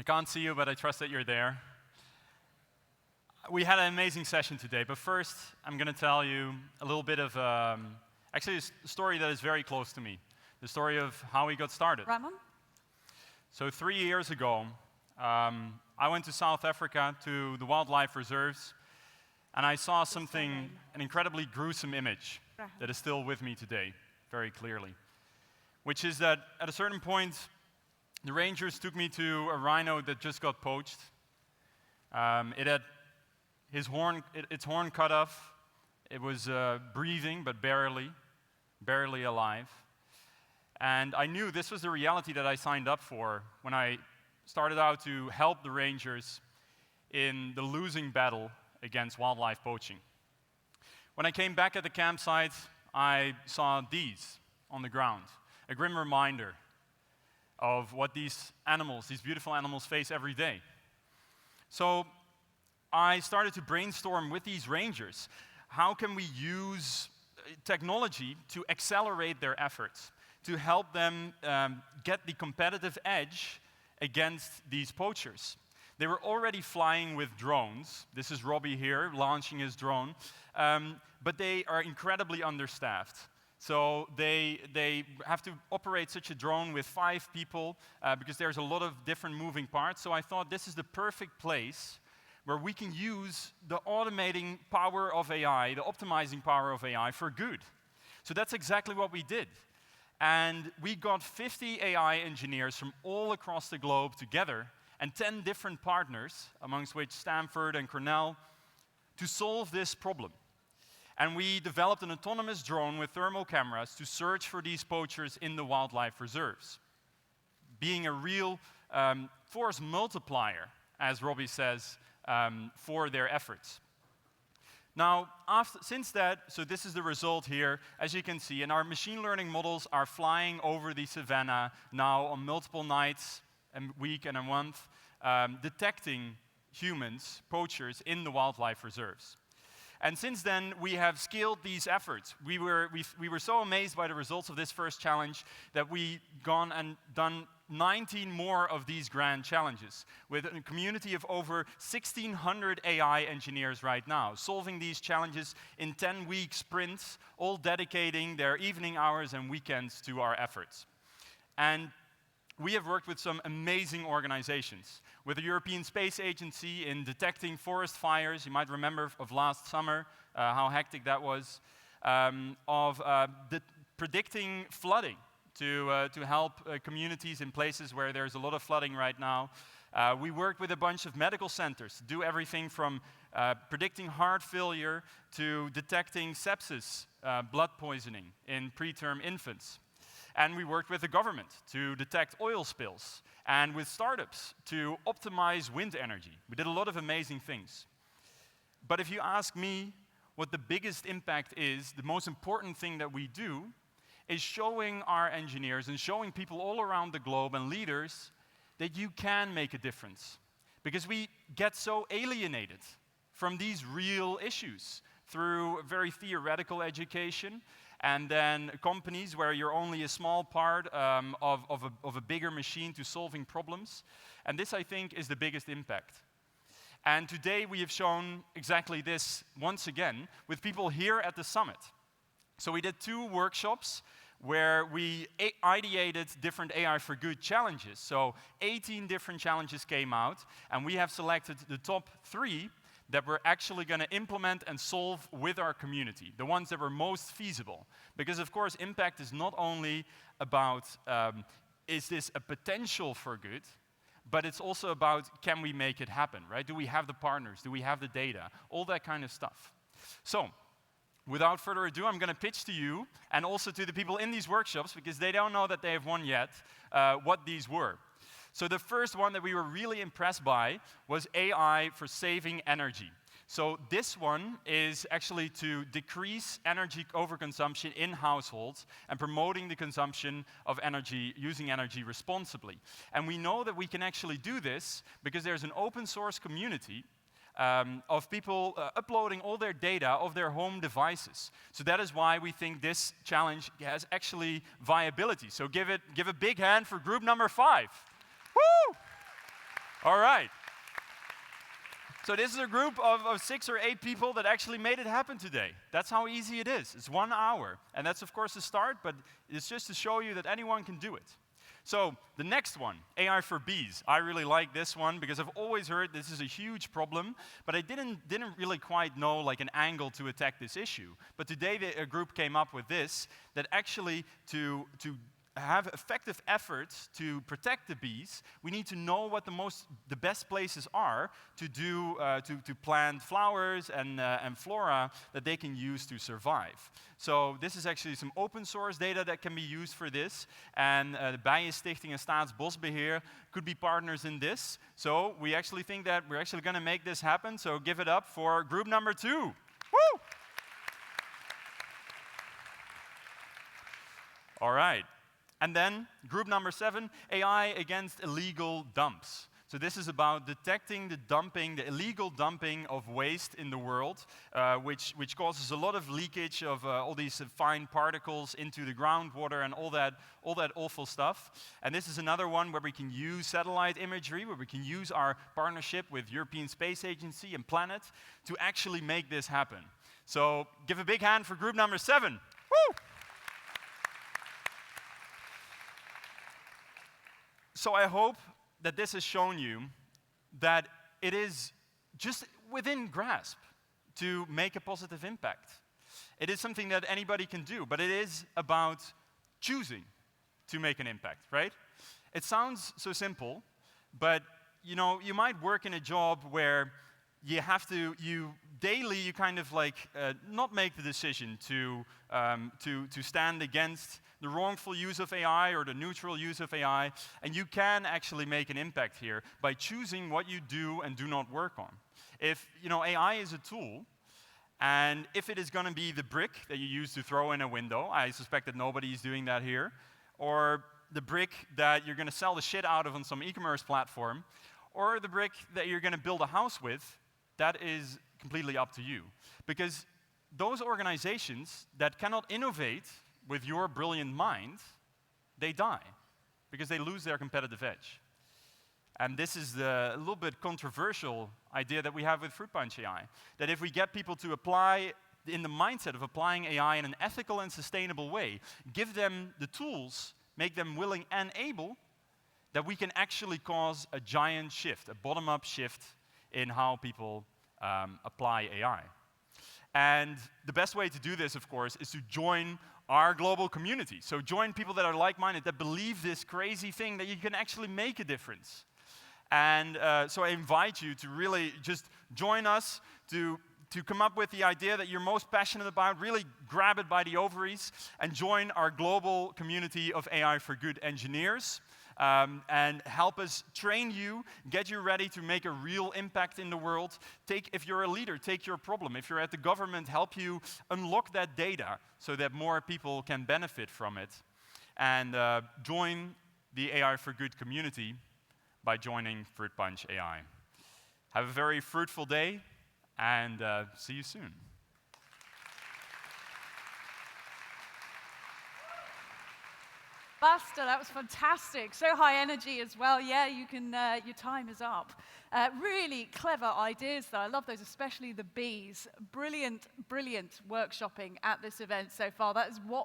can't see you, but I trust that you're there. We had an amazing session today, but first I'm going to tell you a little bit of, actually a story that is very close to me. The story of how we got started. Ramon? So 3 years ago, I went to South Africa to the wildlife reserves, and I saw something, an incredibly gruesome image that is still with me today, very clearly. Which is that at a certain point, the rangers took me to a rhino that just got poached. It had its horn cut off. It was breathing, but barely alive. And I knew this was the reality that I signed up for when I started out to help the rangers in the losing battle against wildlife poaching. When I came back at the campsite, I saw these on the ground, a grim reminder of what these animals, these beautiful animals, face every day. So I started to brainstorm with these rangers. How can we use technology to accelerate their efforts, to help them get the competitive edge against these poachers? They were already flying with drones. This is Robbie here, launching his drone. But they are incredibly understaffed. So they have to operate such a drone with 5 people because there's a lot of different moving parts. So I thought this is the perfect place where we can use the automating power of AI, the optimizing power of AI for good. So that's exactly what we did. And we got 50 AI engineers from all across the globe together and 10 different partners, amongst which Stanford and Cornell, to solve this problem. And we developed an autonomous drone with thermal cameras to search for these poachers in the wildlife reserves, being a real force multiplier, as Robbie says, for their efforts. Now, since that, so this is the result here, as you can see, and our machine learning models are flying over the savannah now on multiple nights, a week and a month, detecting humans, poachers, in the wildlife reserves. And since then, we have scaled these efforts. We were so amazed by the results of this first challenge that we've gone and done 19 more of these grand challenges with a community of over 1,600 AI engineers right now, solving these challenges in 10-week sprints, all dedicating their evening hours and weekends to our efforts. And we have worked with some amazing organizations, with the European Space Agency in detecting forest fires. You might remember of last summer how hectic that was, predicting flooding to help communities in places where there's a lot of flooding right now. We worked with a bunch of medical centers to do everything from predicting heart failure to detecting sepsis, blood poisoning in preterm infants. And we worked with the government to detect oil spills, and with startups to optimize wind energy. We did a lot of amazing things. But if you ask me what the biggest impact is, the most important thing that we do is showing our engineers and showing people all around the globe and leaders that you can make a difference. Because we get so alienated from these real issues through very theoretical education, and then companies where you're only a small part of a bigger machine to solving problems. And this, I think, is the biggest impact. And today we have shown exactly this once again with people here at the summit. So we did 2 workshops where we ideated different AI4GOOD challenges. So 18 different challenges came out, and we have selected the top 3 that we're actually going to implement and solve with our community, the ones that were most feasible. Because of course, impact is not only about, is this a potential for good, but it's also about, can we make it happen, right? Do we have the partners? Do we have the data? All that kind of stuff. So, without further ado, I'm going to pitch to you, and also to the people in these workshops, because they don't know that they have won yet, what these were. So the first one that we were really impressed by was AI for saving energy. So this one is actually to decrease energy overconsumption in households and promoting the consumption of energy, using energy responsibly. And we know that we can actually do this because there's an open source community of people uploading all their data of their home devices. So that is why we think this challenge has actually viability. So give a big hand for group number 5. Woo! All right. So this is a group of 6 or 8 people that actually made it happen today. That's how easy it is. It's 1 hour. And that's, of course, the start, but it's just to show you that anyone can do it. So the next one, AI for bees. I really like this one because I've always heard this is a huge problem, but I didn't really quite know like an angle to attack this issue. But today a group came up with this, that actually to have effective efforts to protect the bees, we need to know what the best places are to do to plant flowers and flora that they can use to survive. So this is actually some open source data that can be used for this, and the Bijenstichting and Staatsbosbeheer could be partners in this. So we actually think that we're actually going to make this happen. So give it up for group number 2. Woo! All right. And then, group number 7, AI against illegal dumps. So this is about detecting the illegal dumping of waste in the world, which causes a lot of leakage of all these fine particles into the groundwater and all that awful stuff. And this is another one where we can use satellite imagery, where we can use our partnership with European Space Agency and Planet to actually make this happen. So give a big hand for group number 7. Woo! So I hope that this has shown you that it is just within grasp to make a positive impact. It is something that anybody can do, but it is about choosing to make an impact, right? It sounds so simple, but you might work in a job where you have to, daily you kind of like not make the decision to stand against the wrongful use of AI or the neutral use of AI, and you can actually make an impact here by choosing what you do and do not work on. If AI is a tool, and if it is going to be the brick that you use to throw in a window, I suspect that nobody is doing that here, or the brick that you're going to sell the shit out of on some e-commerce platform, or the brick that you're going to build a house with, that is completely up to you. Because those organizations that cannot innovate with your brilliant mind, they die, because they lose their competitive edge. And this is the little bit controversial idea that we have with Fruit Punch AI, that if we get people to apply in the mindset of applying AI in an ethical and sustainable way, give them the tools, make them willing and able, that we can actually cause a giant shift, a bottom-up shift in how people apply AI. And the best way to do this, of course, is to join our global community. So join people that are like-minded, that believe this crazy thing that you can actually make a difference. And so I invite you to really just join us to come up with the idea that you're most passionate about, really grab it by the ovaries, and join our global community of AI for Good engineers. And help us train you, get you ready to make a real impact in the world. If you're a leader, take your problem. If you're at the government, help you unlock that data so that more people can benefit from it. And join the AI for Good community by joining Fruit Punch AI. Have a very fruitful day, and see you soon. Buster, that was fantastic. So high energy as well. Yeah, you can. Your time is up. Really clever ideas, though. I love those, especially the bees. Brilliant, brilliant workshopping at this event so far. That is what